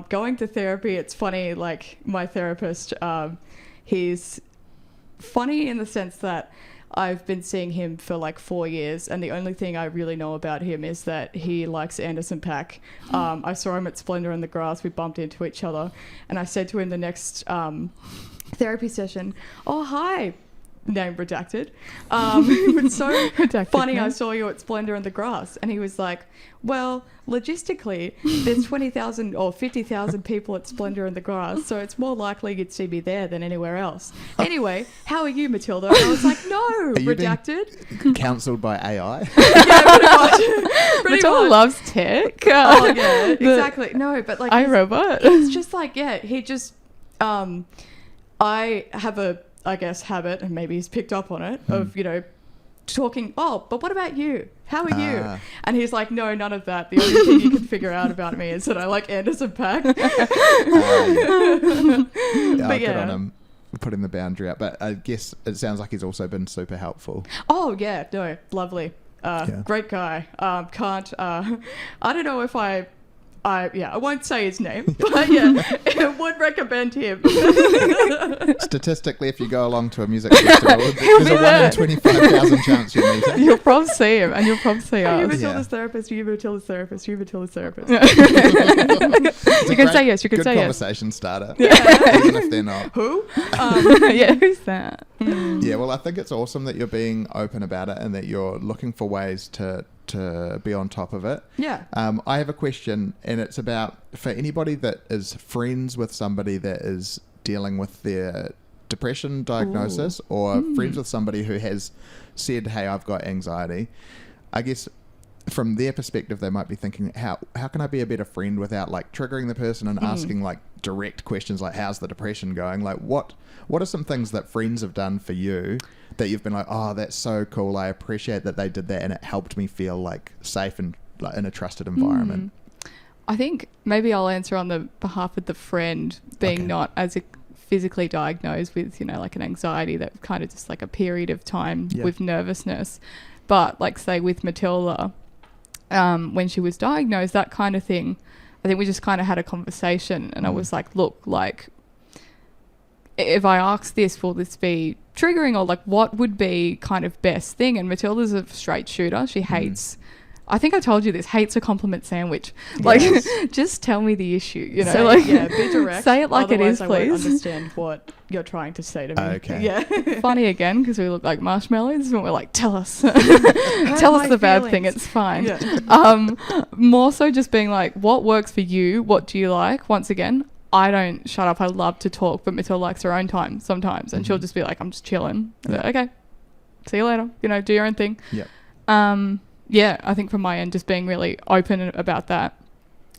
going to therapy. It's funny, like my therapist, he's funny in the sense that I've been seeing him for like 4 years, and the only thing I really know about him is that he likes Anderson .Paak. I saw him at Splendor in the Grass. We bumped into each other, and I said to him the next therapy session, "Oh, hi, name redacted. It was so redacted, funny. I saw you at Splendor in the Grass," and he was like, "Well, logistically, there's 20,000 or 50,000 people at Splendor in the Grass, so it's more likely you'd see me there than anywhere else. Anyway, how are you, Matilda?" And I was like, "No, redacted." Counselled by AI? Yeah, pretty much. Matilda loves tech. Oh, yeah, exactly. No, but like... iRobot. It's just like, yeah, he just... I have a, I guess, habit, and maybe he's picked up on it, of, you know, talking, "Oh, but what about you? How are you?" And he's like, "No, none of that. The only thing you can figure out about me is that I like Anderson .Paak." But good on him putting the boundary up. But I guess it sounds like he's also been super helpful. Oh, yeah. No, lovely. Great guy. I don't know if I won't say his name, but yeah, I would recommend him. Statistically, if you go along to a music festival, there's a 1 in 25,000 chance you'll meet him. You'll probably see him, and you'll probably see us. You Matilda's therapist, you Matilda's therapist, you Matilda's therapist. You can say yes, you can say yes. Good conversation starter, even if they're not. Who? Yeah, who's that? Yeah, well, I think it's awesome that you're being open about it and that you're looking for ways to be on top of it. Yeah. I have a question, and it's about, for anybody that is friends with somebody that is dealing with their depression diagnosis, or friends with somebody who has said, "Hey, I've got anxiety," I guess from their perspective, they might be thinking, how can I be a better friend without like triggering the person and asking like direct questions like, "How's the depression going?" Like what are some things that friends have done for you that you've been like, "Oh, that's so cool. I appreciate that they did that, and it helped me feel like safe and like in a trusted environment." I think maybe I'll answer on the behalf of the friend being not as physically diagnosed with, you know, like an anxiety, that kind of just like a period of time with nervousness. But like say with Matilda, when she was diagnosed, that kind of thing, I think we just kind of had a conversation, and I was like, "Look, like, if I ask this, will this be triggering, or like what would be kind of best thing?" And Matilda's a straight shooter. She hates, I think I told you this, hates a compliment sandwich. Like, just tell me the issue, you know, like, be direct. Say it like it is, I won't please. understand what you're trying to say to me. Okay. Yeah. Funny again, because we look like marshmallows, and we're like, "Tell us, tell us the bad thing. It's fine." Yeah. More so just being like, what works for you? What do you like? Once again, I don't shut up. I love to talk, but Matilda likes her own time sometimes, and she'll just be like, "I'm just chilling." Like, "Okay, see you later. You know, do your own thing." Yeah. Yeah, I think from my end, just being really open about that,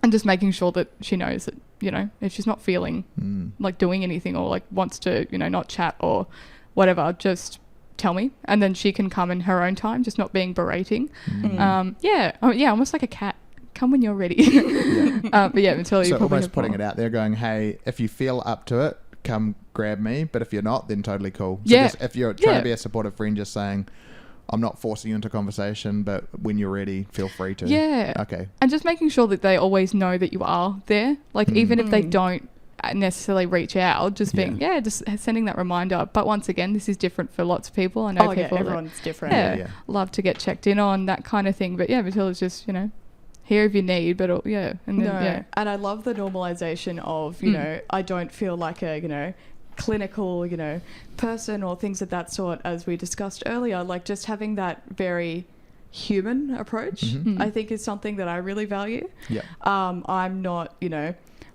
and just making sure that she knows that, you know, if she's not feeling like doing anything, or like wants to, you know, not chat or whatever, just tell me, and then she can come in her own time, just not being berating. Almost like a cat. Come when you're ready. But yeah, Matilda, so you probably almost putting it out there, going, hey, if you feel up to it, come grab me. But if you're not, then totally cool. So just, if you're trying to be a supportive friend, just saying, I'm not forcing you into conversation, but when you're ready, feel free to. Yeah. Okay. And just making sure that they always know that you are there. Like, even if they don't necessarily reach out, just being, just sending that reminder. But once again, this is different for lots of people. I know people everyone's different. Love to get checked in on, that kind of thing. But yeah, Matilda's just, here if you need, but and I love the normalization of, I don't feel like a, clinical, person or things of that sort, as we discussed earlier. Like, just having that very human approach, I think is something that I really value. Yeah. I'm not,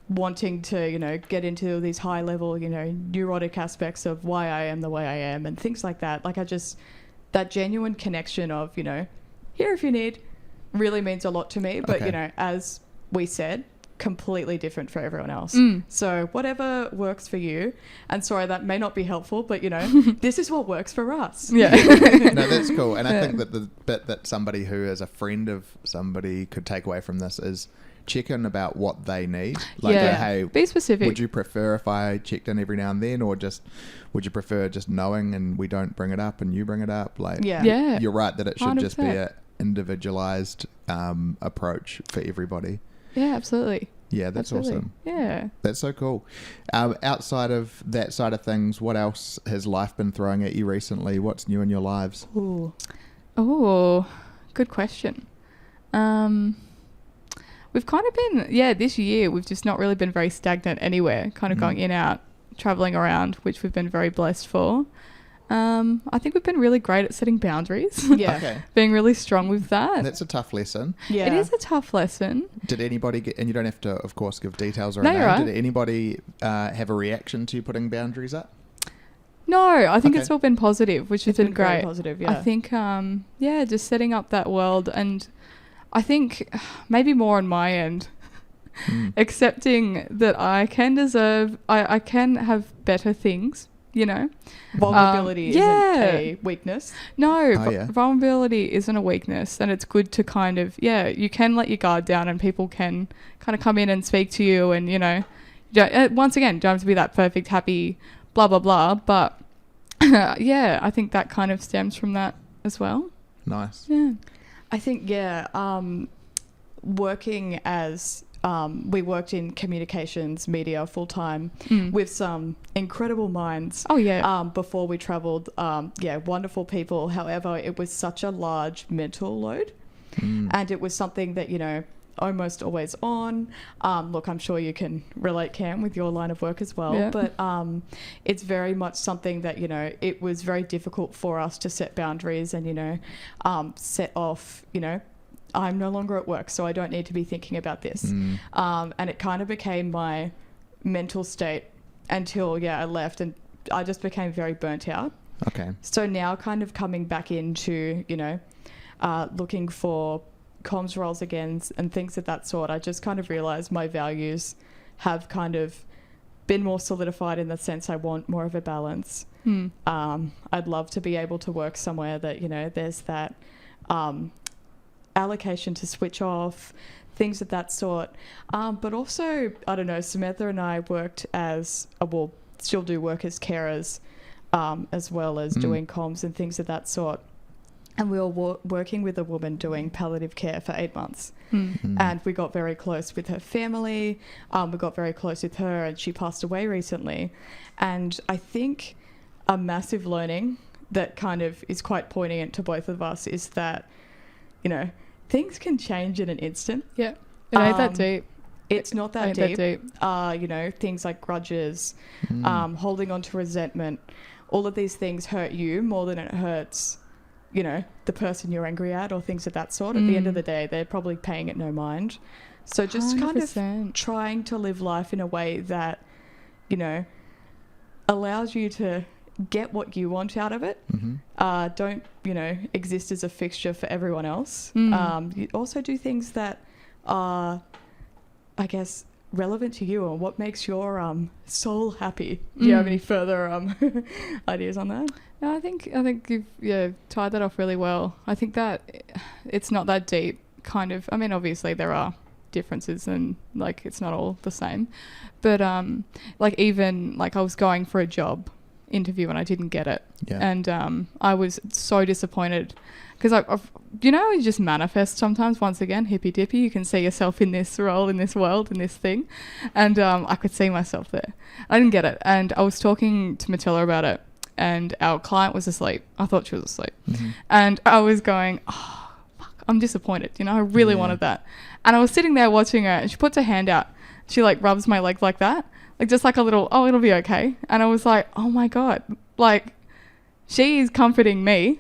wanting to, get into these high level, neurotic aspects of why I am the way I am and things like that. Like, that genuine connection of, here if you need, really means a lot to me. But, as we said, completely different for everyone else. So whatever works for you, and sorry, that may not be helpful, but, this is what works for us. Yeah. No, that's cool. And I think that the bit that somebody who is a friend of somebody could take away from this is check in about what they need. Like, hey, be specific. Would you prefer if I checked in every now and then, or just would you prefer just knowing and we don't bring it up and you bring it up? Like, you're right that it should 100%. Just be a individualized approach for everybody. Yeah, absolutely. Yeah, that's awesome. Yeah, that's so cool. Outside of that side of things, what else has life been throwing at you recently? What's new in your lives? Oh, good question. We've kind of been, this year we've just not really been very stagnant anywhere, kind of going in, out, traveling around, which we've been very blessed for. I think we've been really great at setting boundaries. Being really strong with that. That's a tough lesson. Yeah. It is a tough lesson. Did anybody get, and you don't have to, of course, give details around that. Right. Did anybody have a reaction to you putting boundaries up? No, I think it's all been positive, which has been great. Very positive, yeah. I think, just setting up that world, and I think maybe more on my end, accepting that I can deserve, I can have better things. Vulnerability isn't a weakness. No, vulnerability isn't a weakness, and it's good to kind of, you can let your guard down and people can kind of come in and speak to you, and, once again, don't have to be that perfect, happy, blah, blah, blah, but I think that kind of stems from that as well. Nice. Yeah. I think, working as... we worked in communications media full time with some incredible minds. Before we travelled, wonderful people. However, it was such a large mental load, and it was something that almost always on. Look, I'm sure you can relate, Cam, with your line of work as well. Yeah. But it's very much something that it was very difficult for us to set boundaries and set off I'm no longer at work, so I don't need to be thinking about this. And it kind of became my mental state until, I left, and I just became very burnt out. Okay. So now kind of coming back into, looking for comms roles again and things of that sort, I just kind of realised my values have kind of been more solidified in the sense I want more of a balance. I'd love to be able to work somewhere that, there's that... allocation to switch off, things of that sort. But also, I don't know, Samantha and I worked still do work as carers, as well as doing comms and things of that sort. And we were working with a woman doing palliative care for 8 months. And we got very close with her family. We got very close with her, and she passed away recently. And I think a massive learning that kind of is quite poignant to both of us is that things can change in an instant. Yeah. It ain't that deep. It's not that deep. Things like grudges, holding on to resentment, all of these things hurt you more than it hurts, the person you're angry at or things of that sort. At the end of the day, they're probably paying it no mind. So just 100%. Kind of trying to live life in a way that, allows you to get what you want out of it. Don't exist as a fixture for everyone else. You also do things that are, I guess, relevant to you and what makes your soul happy. Do you have any further ideas on that? No, I think you've tied that off really well. I think that it's not that deep, kind of. I mean, obviously there are differences and like it's not all the same, but like even like I was going for a job interview and I didn't get it, and I was so disappointed because I've you just manifest sometimes. Once again, hippy dippy, you can see yourself in this role, in this world, in this thing, and I could see myself there. I didn't get it, and I was talking to Matilda about it, and our client was asleep. I thought she was asleep, and I was going, oh fuck, I'm disappointed. I really wanted that, and I was sitting there watching her, and she puts her hand out. She like rubs my leg like that. Like just like a little, oh, it'll be okay. And I was like, oh my God, like she is comforting me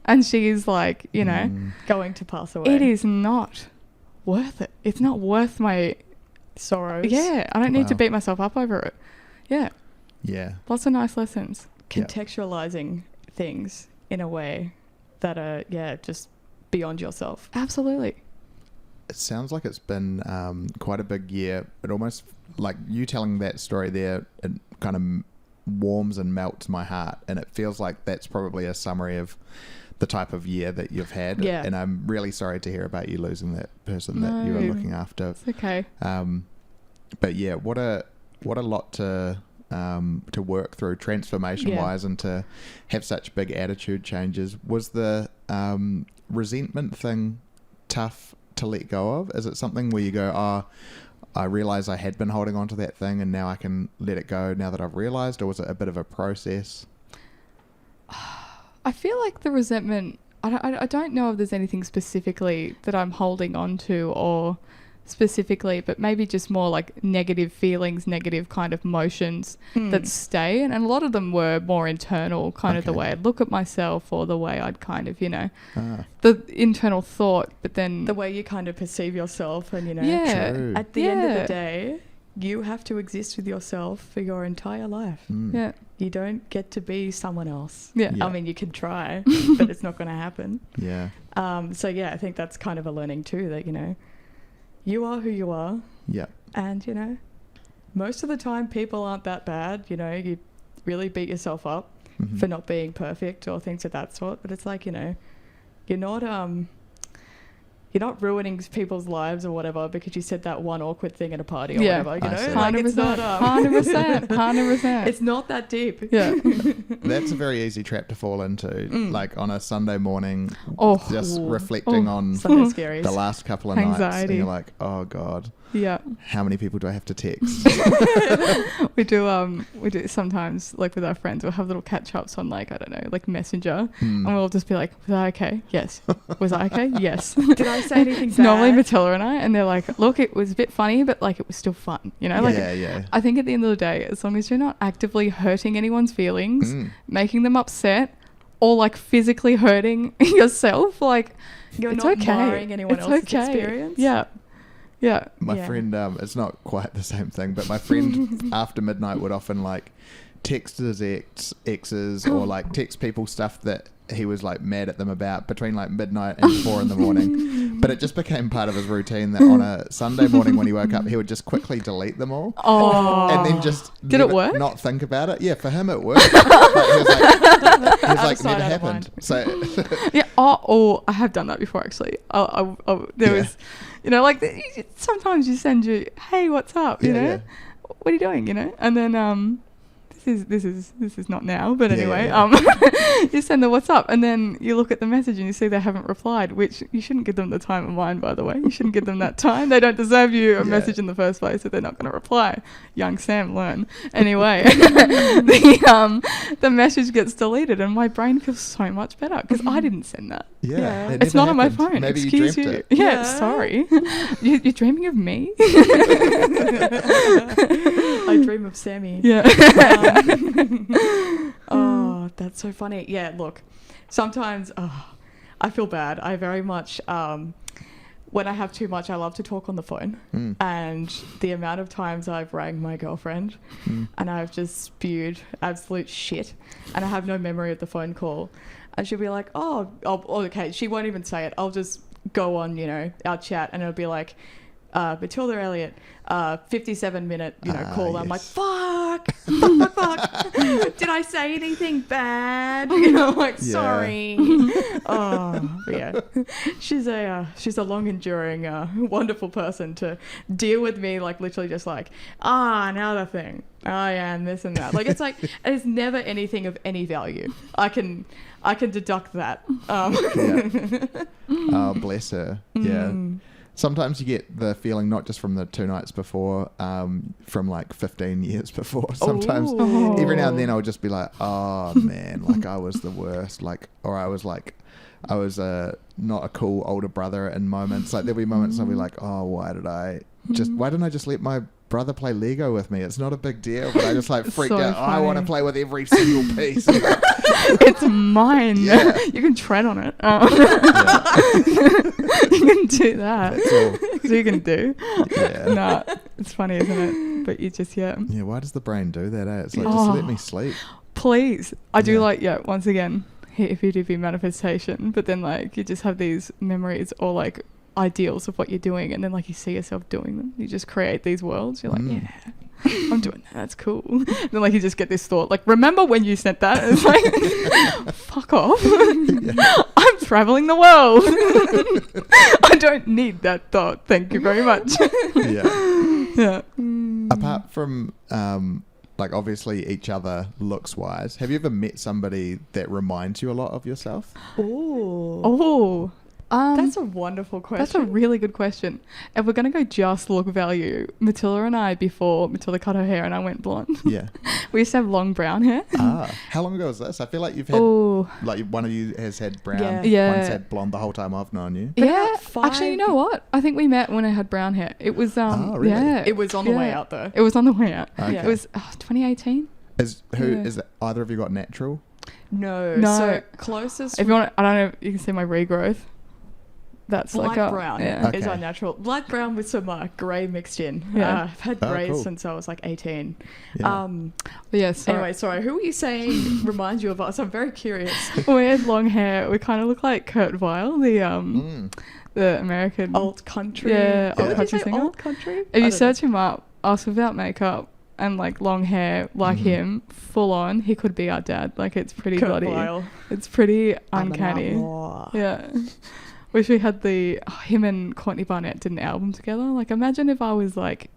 and she is like, going to pass away. It is not worth it. It's not worth my sorrows. Yeah. I don't need to beat myself up over it. Yeah. Yeah. Lots of nice lessons. Contextualizing things in a way that are, just beyond yourself. Absolutely. It sounds like it's been quite a big year. It almost, like you telling that story there, it kind of warms and melts my heart. And it feels like that's probably a summary of the type of year that you've had. Yeah. And I'm really sorry to hear about you losing that person that you were looking after. It's okay. But yeah, what a lot to work through transformation wise and to have such big attitude changes. Was the resentment thing tough to let go of? Is it something where you go, oh, I realize I had been holding on to that thing and now I can let it go now that I've realized? Or was it a bit of a process? I feel like the resentment, I don't know if there's anything specifically that I'm holding on to or specifically, but maybe just more like negative feelings, negative kind of emotions that stay. And a lot of them were more internal, kind of the way I'd look at myself or the way I'd kind of, the internal thought, but then the way you kind of perceive yourself and, True. at the end of the day, you have to exist with yourself for your entire life. Yeah. You don't get to be someone else. Yeah. I mean, you can try, but it's not going to happen. Yeah. So I think that's kind of a learning too, that, you are who you are. Yeah. And, most of the time people aren't that bad. You really beat yourself up for not being perfect or things of that sort. But it's like, you're not ruining people's lives or whatever because you said that one awkward thing at a party or whatever. Like, it's not 100%. It's not that deep. Yeah. That's a very easy trap to fall into. Like on a Sunday morning, just reflecting on Sunday scaries. the last couple of nights, and Anxiety. you're like, oh God, Yeah. how many people do I have to text? We do sometimes, like with our friends, we'll have little catch-ups on like, I don't know, like Messenger, and we'll just be like, was I okay? Yes. Was I okay? Yes. Did I say anything It's bad? normally Matilda and I, and they're like, look, it was a bit funny, but like it was still fun, like yeah. I think at the end of the day, as long as you're not actively hurting anyone's feelings, making them upset, or like physically hurting yourself, like You're it's not okay. marring anyone It's else's okay. experience. Yeah. My friend, it's not quite the same thing, but my friend after midnight would often like text his exes or like text people stuff that he was like mad at them about between like midnight and 4 a.m. But it just became part of his routine that on a Sunday morning when he woke up, he would just quickly delete them all. Oh. And then just Did it work? Not think about it. Yeah, for him it worked. Like, he was like never happened. So Yeah. Oh, I have done that before actually. There was, sometimes you send hey, what's up? Yeah. What are you doing? And then this is not now, but anyway, you send the what's up, and then you look at the message and you see they haven't replied, which you shouldn't give them the time of mind, by the way. You shouldn't give them that time. They don't deserve you a message in the first place, so they're not going to reply. Young Sam, learn. Anyway, the message gets deleted, and my brain feels so much better because I didn't send that. Yeah. It It's never not on my happened. phone. Maybe Excuse you dreamt it. Yeah, sorry. You're dreaming of me? I dream of Sammy. Yeah. Oh, that's so funny. Yeah, look, sometimes I feel bad. I very much, when I have too much, I love to talk on the phone. And the amount of times I've rang my girlfriend and I've just spewed absolute shit and I have no memory of the phone call. And she'll be like, oh, okay. She won't even say it. I'll just go on, our chat, and it'll be like, Matilda Elliott, 57-minute, call. I'm like, yes. fuck. Did I say anything bad? Like, Yeah. sorry. Oh, but yeah. She's a long enduring, wonderful person to deal with me, like literally just like, another thing. Oh yeah, and this and that. Like, it's never anything of any value. I can deduct that. Yeah. Oh, bless her. Yeah. Sometimes you get the feeling, not just from the 2 nights before, from like 15 years before. Sometimes, Oh. every now and then, I'll just be like, oh man, like I was the worst. Like, or I was not a cool older brother in moments. Like, there'll be moments I'll be like, oh, why didn't I just let my brother play Lego with me? It's not a big deal, but I just like freaked So out. I want to funny. play with every single piece. It's mine. Yeah. You can tread on it. Yeah. You can do that. That's all. That's what you can do. Yeah. Nah, it's funny, isn't it? But you just, yeah. Yeah, why does the brain do that? It's like, just let me sleep. Please. I do Yeah. once again, hippy-dippy manifestation, but then like you just have these memories or like ideals of what you're doing, and then like you see yourself doing them. You just create these worlds. You're like, yeah, I'm doing that. That's cool. And then like you just get this thought, like, remember when you sent that? It's like, fuck off. I'm traveling the world. I don't need that thought. Thank you very much. Yeah. Yeah. Apart from like obviously each other looks wise, have you ever met somebody that reminds you a lot of yourself? Oh. Oh, That's a wonderful question. that's a really good question. If we're going to go just look value, Matilda and I, before Matilda cut her hair and I went blonde, Yeah. we used to have long brown hair. How long ago was this? I feel like you've had like one of you has had brown, Yeah. one's had blonde the whole time I've known you. But Yeah, about actually, you 5 know what? I think we met when I had brown hair. It was Oh, really? yeah, It was on the way yeah. out though. It was on the way out. Okay. It was 2018. Is Yeah. that either of you got natural? No. No. So closest If you want, I don't know if you can see my regrowth. That's light like a brown Yeah. Okay. is our natural. Light brown with some grey mixed in. Yeah. I've had Oh, grey cool. since I was like 18. Yeah. But yeah, so Anyway, sorry. Who were you saying reminds you of us? I'm very curious. we had long hair. We kind of look like Kurt Weill, the American Old country. Yeah, old Did you country say singer. Old country. If I you don't search him up, us without makeup and like long hair like him, full on, he could be our dad. Like, it's pretty Kurt bloody. Weill. It's pretty I'm an uncanny. outlaw. Yeah. Wish we had him and Courtney Barnett did an album together. Like, imagine if I was like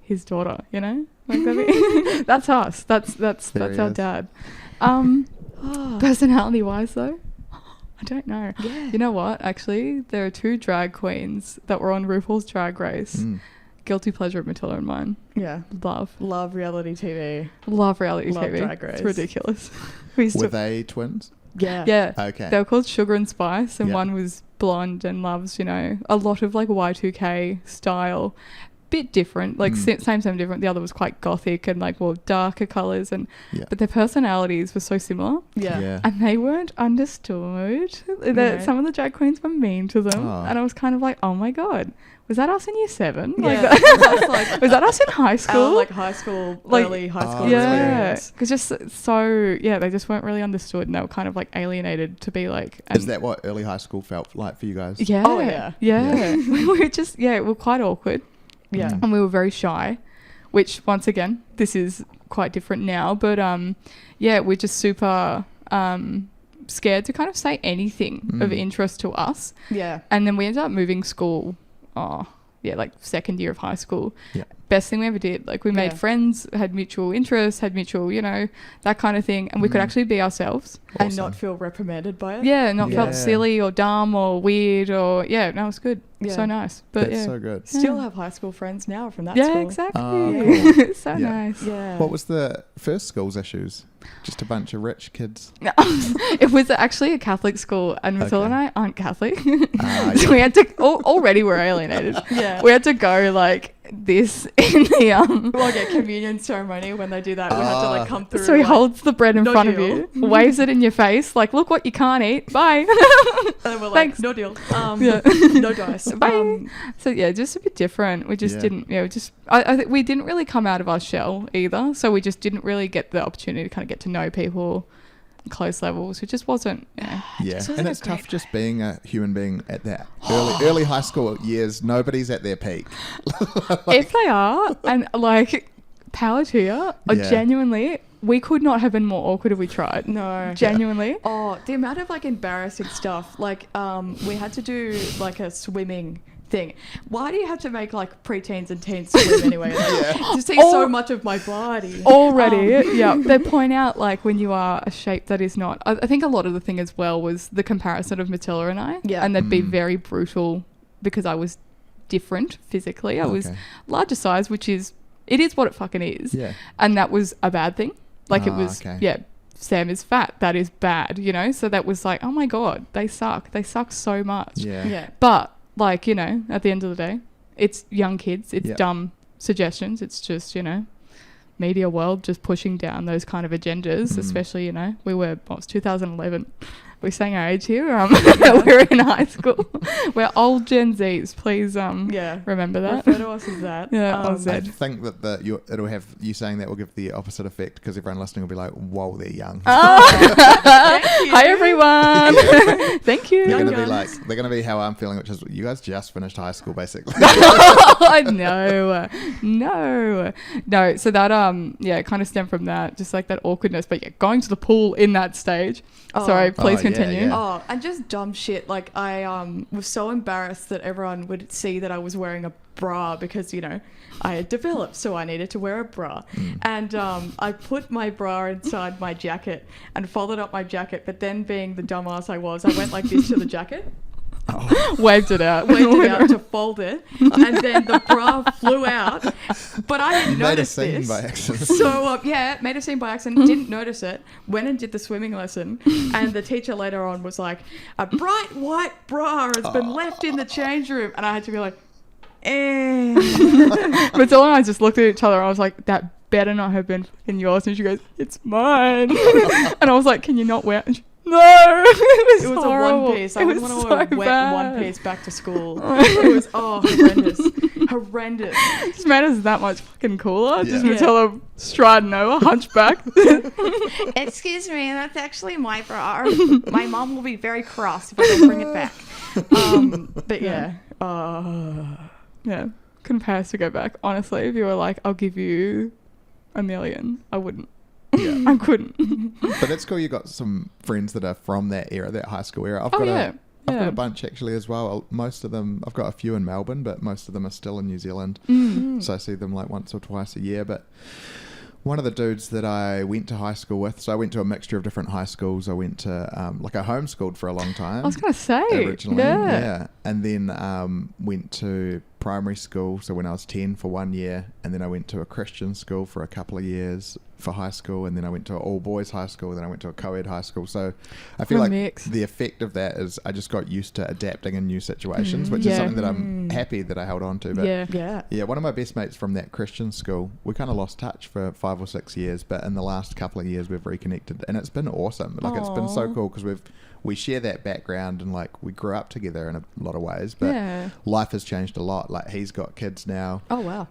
his daughter, you know? Like, that's us. That's There he our is. dad. Personality wise though, I don't know. Yeah. You know what? Actually, there are 2 drag queens that were on RuPaul's Drag Race. Guilty pleasure of Matilda and mine. Yeah. Love reality TV. reality Love TV. Drag Race. It's ridiculous. We used Were to, they twins? Yeah. yeah. Okay. They were called Sugar and Spice, and Yeah. one was blonde and loves, a lot of like Y2K style. Bit different, like same different. The other was quite gothic and like more darker colours, Yeah. but their personalities were so similar, Yeah. and they weren't understood. Right. Some of the drag queens were mean to them, Oh. and I was kind of like, oh my god, was that us in year 7? Yeah. Like, That's like was that us in high school? our like high school, Like- early high school yeah, experience. because they just weren't really understood, and they were kind of like alienated to be like. Is that what early high school felt like for you guys? Yeah. Oh, yeah. Yeah. we were just, we were quite awkward Yeah. and we were very shy, which once again, this is quite different now, but we're just super scared to kind of say anything of interest to us. Yeah. And then we ended up moving school, like second year of high school. Yeah. Best thing we ever did. Like, we made Yeah. friends, had mutual interests, had mutual, that kind of thing. And we could actually be ourselves. And Awesome. not feel reprimanded by it. Yeah, not Yeah. felt silly or dumb or weird or no, it was good. Yeah. So nice. But That's yeah. so good. Still Yeah. have high school friends now from that Yeah, school. exactly. Oh, cool. So Yeah. nice. Yeah. What was the first school's issues? Just a bunch of rich kids. It was actually a Catholic school, and Matilda Okay. and I aren't Catholic. Ah, So we had to, already we're alienated. Yeah. We had to go like this in the, We'll get communion ceremony when they do that. We have to like come through. so he like, holds the bread in no front of deal. you, waves it in your face, like, look what you can't eat, bye. and then we're like, Thanks. no deal. Yeah. No dice. Bye. So yeah, just a bit different. We just Yeah. didn't, I think we didn't really come out of our shell either. So we just didn't really get the opportunity to kind of get to know people close levels. It just wasn't. Yeah, just wasn't and a it's great tough just being a human being at that early high school years. Nobody's at their peak. If they are, and like, power to you, or genuinely, we could not have been more awkward if we tried. No. Genuinely. Oh, the amount of like embarrassing stuff. Like, we had to do like a swimming thing. Why do you have to make like preteens and teens swim anyway? Like, to see so much of my body. Already, yeah. They point out like when you are a shape that is not. I think a lot of the thing as well was the comparison of Matilda and I. Yeah. And they'd be very brutal because I was different physically. I was larger size, which is, it is what it fucking is. Yeah. And that was a bad thing. Like it was, Sam is fat. That is bad, you know? So that was like, oh my God, they suck. They suck so much. Yeah. But like, you know, at the end of the day, it's young kids. It's dumb suggestions. It's just, you know, media world just pushing down those kind of agendas, especially, you know, it was 2011. We're saying our age here. We're in high school. We're old Gen Zs. Please remember that. Refer to us as that. I think that it'll have you saying that will give the opposite effect because everyone listening will be like, whoa, they're young. Hi everyone. Thank you. They're gonna be how I'm feeling, which is you guys just finished high school basically. No. So that it kind of stemmed from that, just like that awkwardness. But going to the pool in that stage. Sorry, please continue. Oh, and just dumb shit. Like I was so embarrassed that everyone would see that I was wearing a bra because, you know, I had developed, so I needed to wear a bra. And I put my bra inside my jacket and folded up my jacket, but then being the dumbass I was, I went like this to the jacket. Waved it out to fold it, and then the bra flew out, but I didn't notice this. By accident. So made a scene by accident, didn't notice it, went and did the swimming lesson, and the teacher later on was like, a bright white bra has been left in the change room, and I had to be like, Matilda and I just looked at each other and I was like, that better not have been in yours, and she goes, it's mine. And I was like, can you not wear it? No, it was a one piece. I wouldn't want to wear a wet one piece back to school. It was horrendous. Just made us that much fucking cooler. Just Matilda striding over, hunchback. Excuse me, that's actually my bra. My mom will be very cross if I don't bring it back. But couldn't pay us to go back. Honestly, if you were like, I'll give you $1 million, I wouldn't. Yeah. I couldn't. But that's cool. You got some friends that are from that era, that high school era. I've got a bunch actually as well. Most of them, I've got a few in Melbourne, but most of them are still in New Zealand. So I see them like once or twice a year. But one of the dudes that I went to high school with, so I went to a mixture of different high schools. I went to I homeschooled for a long time. I was going to say. Originally. Yeah. And then went to primary school, so when I was 10 for 1 year, and then I went to a Christian school for a couple of years for high school, and then I went to an all boys high school, then I went to a co-ed high school. So I feel like the effect of that is I just got used to adapting in new situations, which is something that I'm happy that I held on to. But one of my best mates from that Christian school, we kind of lost touch for 5 or 6 years, but in the last couple of years we've reconnected, and it's been awesome. Like it's been so cool because we share that background, and like we grew up together in a lot of ways, but life has changed a lot. Like he's got kids now. Oh wow.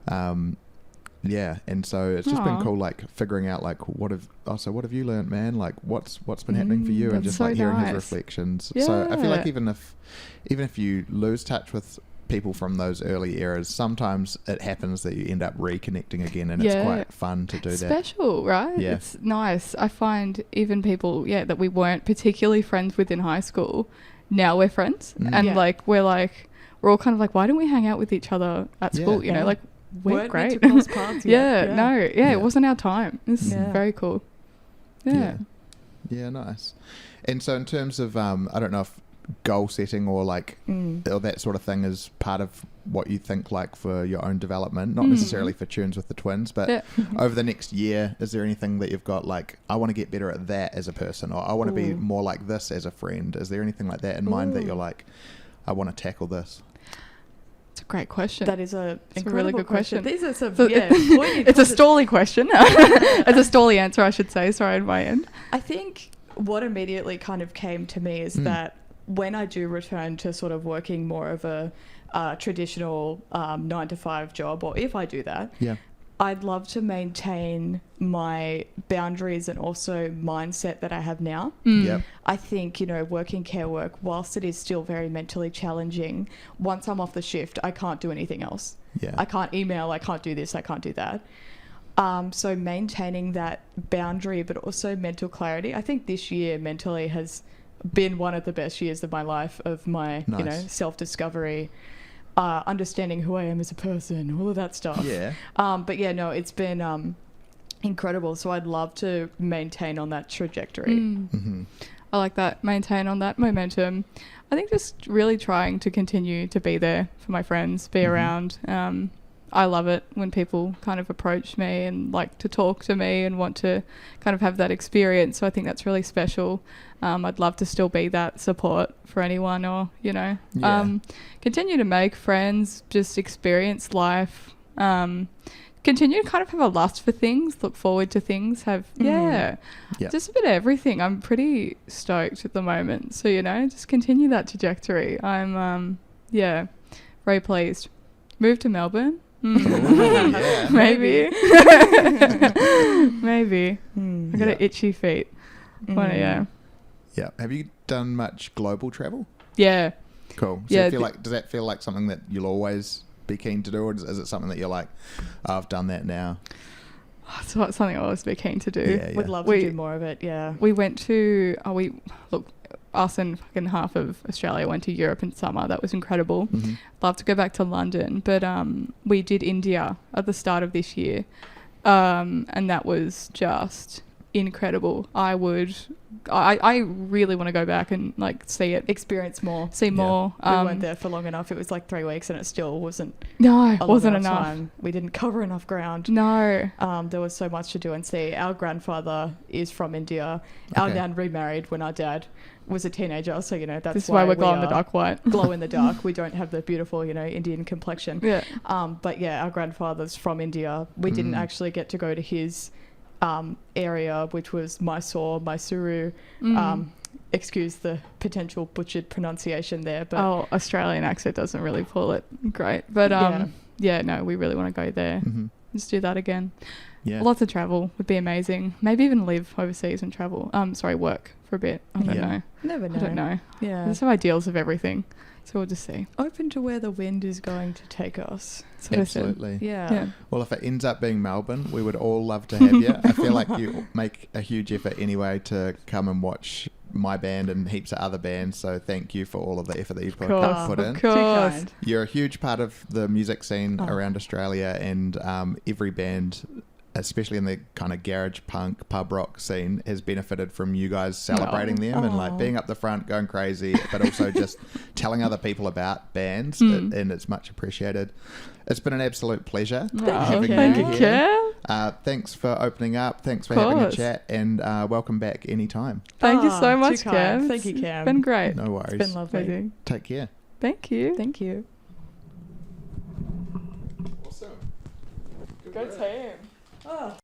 And so it's just been cool, like figuring out like what have you learnt, man? Like what's been happening for you, and just like hearing his reflections. So I feel like even if you lose touch with people from those early eras, sometimes it happens that you end up reconnecting again, and it's quite fun to do that. Special, right? Yeah. It's nice. I find even people that we weren't particularly friends with in high school, now we're friends, and like we're all kind of like, why don't we hang out with each other at school? You know, like we're great. It wasn't our time. It's very cool. Yeah, nice. And so in terms of I don't know if goal setting or like or that sort of thing is part of what you think like for your own development, not necessarily for Twiins with the Twiins, but over the next year, is there anything that you've got like, I want to get better at that as a person, or I want to be more like this as a friend? Is there anything like that in mind that you're like, I want to tackle this? It's a great question. That is a really good question. These are some it's a stally question. It's a stally answer, I should say. Sorry, on my end. I think what immediately kind of came to me is that when I do return to sort of working more of a traditional 9 to 5 job, or if I do that, I'd love to maintain my boundaries and also mindset that I have now. Yep. I think, you know, working care work, whilst it is still very mentally challenging, once I'm off the shift, I can't do anything else. Yeah. I can't email, I can't do this, I can't do that. So maintaining that boundary, but also mental clarity. I think this year mentally has been one of the best years of my life, of my, Nice. you know, self-discovery, understanding who I am as a person, all of that stuff. Yeah. But yeah, no, it's been incredible. So I'd love to maintain on that trajectory. Mm-hmm. I like that. Maintain on that momentum. I think just really trying to continue to be there for my friends, be around. I love it when people kind of approach me and like to talk to me and want to kind of have that experience. So I think that's really special. I'd love to still be that support for anyone, or, you know, continue to make friends, just experience life, continue to kind of have a lust for things, look forward to things, just a bit of everything. I'm pretty stoked at the moment. So, you know, just continue that trajectory. I'm, very pleased. Move to Melbourne. Ooh, yeah. Maybe. Maybe. I got an itchy feet. Yeah. Have you done much global travel? Yeah. Cool. So does that feel like something that you'll always be keen to do, or is it something that you're like, oh, I've done that now? It's something I'll always be keen to do. Would love to do more of it. Yeah. We went to, us and fucking half of Australia went to Europe in summer. That was incredible. Love to go back to London, but we did India at the start of this year, and that was just incredible. I really want to go back and like see it, experience more, see more. We weren't there for long enough. It was like 3 weeks, and it still wasn't. No, wasn't enough. Time. We didn't cover enough ground. No. There was so much to do and see. Our grandfather is from India. Our nan remarried when our dad was a teenager, so you know that's why we're glow in the dark white. Glow in the dark. We don't have the beautiful, you know, Indian complexion. Yeah. But yeah, our grandfather's from India. We didn't actually get to go to his area, which was Mysuru. Excuse the potential butchered pronunciation there, but Australian accent doesn't really pull it great. But no, we really want to go there. Just do that again. Yeah. Lots of travel would be amazing. Maybe even live overseas and travel. Work for a bit. I don't know. Never know. I don't know. Yeah. There's some ideals of everything. So we'll just see. Open to where the wind is going to take us. Absolutely. Yeah. Well, if it ends up being Melbourne, we would all love to have you. I feel like you make a huge effort anyway to come and watch my band and heaps of other bands. So thank you for all of the effort that you've put in. Of course. You're a huge part of the music scene around Australia, and every band, especially in the kind of garage punk pub rock scene, has benefited from you guys celebrating them and like being up the front, going crazy, but also just telling other people about bands, and it's much appreciated. It's been an absolute pleasure having you here. Thanks for opening up. Thanks for having a chat, and welcome back anytime. Thank you so much, Cam. Thank you, Cam. It's been great. No worries. It's been lovely. Take care. Thank you. Thank you. Awesome. Go team. Oh.